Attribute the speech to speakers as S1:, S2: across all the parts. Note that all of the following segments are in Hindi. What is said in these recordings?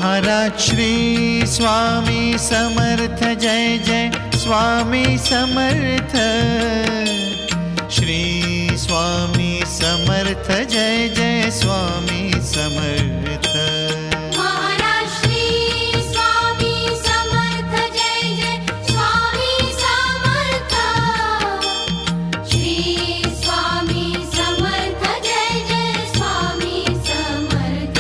S1: महाराज श्री स्वामी समर्थ जय जय स्वामी समर्थ। श्री स्वामी समर्थ जय जय स्वामी समर्थ।
S2: महाराज श्री स्वामी समर्थ जय जय स्वामी समर्थ। श्री स्वामी समर्थ जय जय स्वामी समर्थ।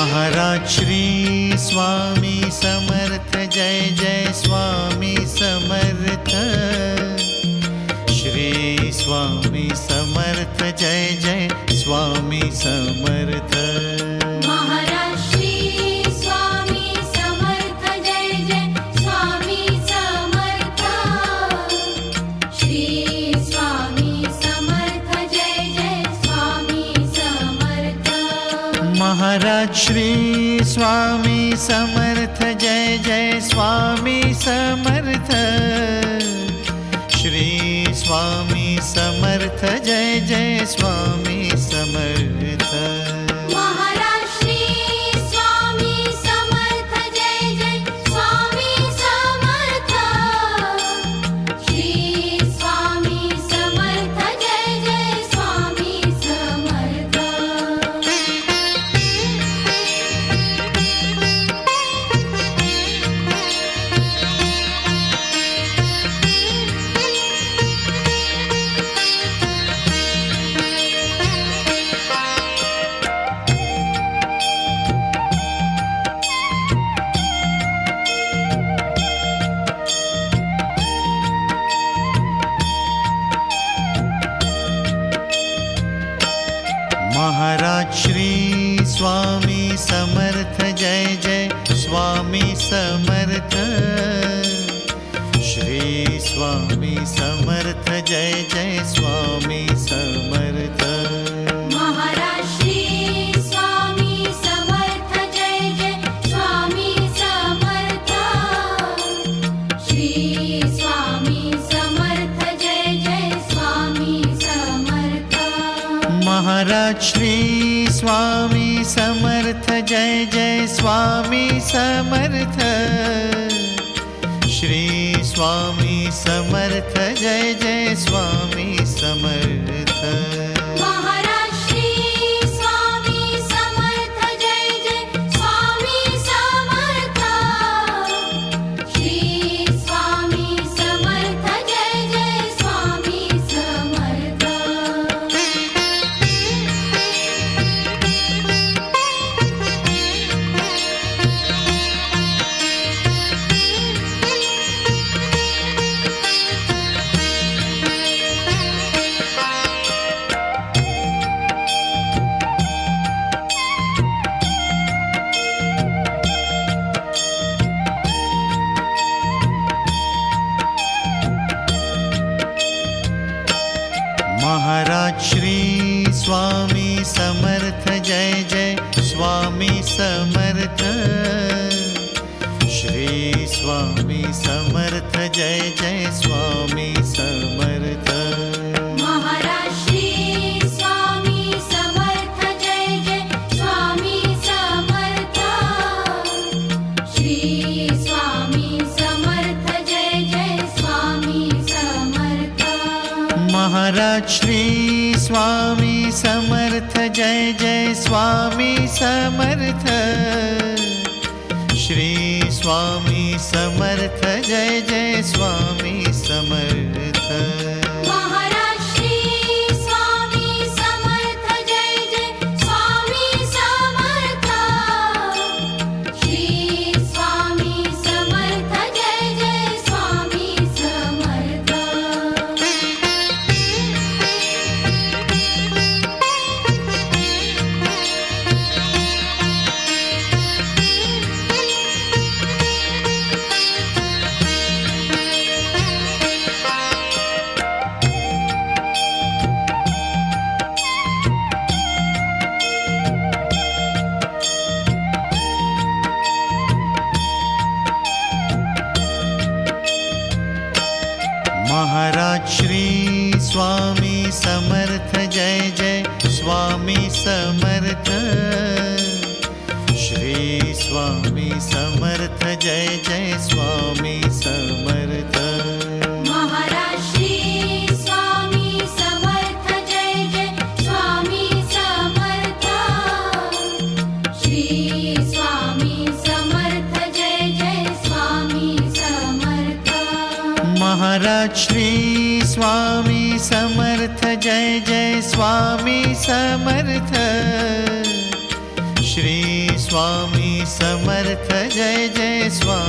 S1: महाराज श्री स्वामी समर्थ जय जय स्वामी समर्थ। श्री स्वामी समर्थ जय जय स्वामी समर्थ।
S2: महाराज श्री स्वामी समर्थ जय जय स्वामी समर्थ। श्री स्वामी समर्थ जय जय स्वामी समर्थ।
S1: महाराज श्री स्वामी समर्थ जय जय स्वामी समर्थ। श्री स्वामी समर्थ जय जय स्वामी समर्थ।
S2: महाराज श्री स्वामी समर्थ जय जय स्वामी समर्थ। श्री स्वामी समर्थ जय जय स्वामी समर्थ।
S1: महाराज श्री स्वामी समर्थ जय जय स्वामी समर्थ। श्री स्वामी समर्थ जय जय स्वामी समर्थ।
S2: महाराज श्री स्वामी समर्थ जय जय स्वामी समर्थ। श्री स्वामी समर्थ जय जय स्वामी समर्थ।
S1: महाराज श्री स्वामी समर्थ जय जय स्वामी समर्थ। श्री स्वामी समर्थ जय जय स्वामी समर्थ।
S2: महाराज श्री स्वामी समर्थ जय जय स्वामी समर्थ। श्री स्वामी समर्थ जय जय स्वामी समर्थ।
S1: महाराज श्री स्वामी समर्थ जय जय स्वामी समर्थ। श्री स्वामी समर्थ जय जय स्वामी समर्थ।
S2: महाराज श्री स्वामी समर्थ जय जय स्वामी समर्थ। श्री स्वामी समर्थ जय जय स्वामी समर्थ।
S1: महाराज श्री स्वामी समर्थ जय जय स्वामी समर्थ। श्री स्वामी समर्थ जय जय स्वामी समर्थ।
S2: महाराज श्री स्वामी समर्थ जय जय स्वामी समर्थ। श्री स्वामी समर्थ जय जय स्वामी समर्थ।
S1: जय जय स्वामी समर्थ।
S2: महाराज श्री स्वामी समर्थ जय जय स्वामी समर्थ। श्री स्वामी समर्थ जय जय स्वामी समर्थ।
S1: महाराज श्री स्वामी समर्थ जय जय स्वामी समर्थ। श्री स्वामी समर्थ जय जय स्वामी